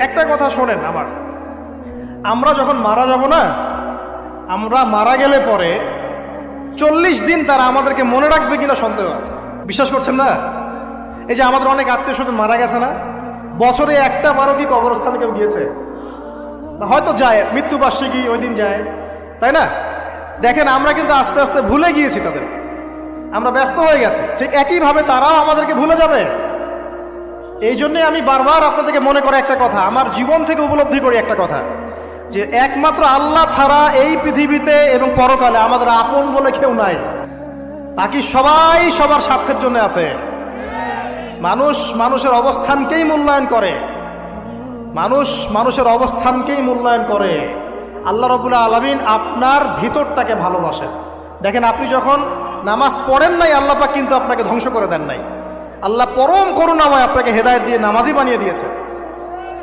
একটা কথা শোনেন আমার, আমরা যখন মারা যাব না, আমরা মারা গেলে পরে 40 দিন তারা আমাদেরকে মনে রাখবে কিনা সন্দেহ আছে। বিশ্বাস করছেন না? এই যে আমাদের অনেক আত্মীয় স্বজন মারা গেছে না, বছরে একটা বারো কি কবরস্থানে কেউ গিয়েছে? হয়তো যায়, মৃত্যুবার্ষিকী ওই দিন যায়, তাই না? দেখেন আমরা কিন্তু আস্তে আস্তে ভুলে গিয়েছি তাদের, আমরা ব্যস্ত হয়ে গেছি। ঠিক একইভাবে তারাও আমাদেরকে ভুলে যাবে। এই জন্যে আমি বারবার আপনাদেরকে মনে করে একটা কথা, আমার জীবন থেকে উপলব্ধি করি একটা কথা, যে একমাত্র আল্লাহ ছাড়া এই পৃথিবীতে এবং পরকালে আমাদের আপন বলে কেউ নাই। বাকি সবাই সবার স্বার্থের জন্য আছে। মানুষ মানুষের অবস্থানকেই মূল্যায়ন করে, মানুষ মানুষের অবস্থানকেই মূল্যায়ন করে। আল্লাহ রাব্বুল আলামিন আপনার ভিতরটাকে ভালোবাসেন। দেখেন আপনি যখন নামাজ পড়েন নাই, আল্লাহ পাক কিন্তু আপনাকে ধ্বংস করে দেন নাই। আল্লাহ পরম করুণাময় আপনাকে হেদায়েত দিয়ে নামাজি বানিয়ে দিয়েছে।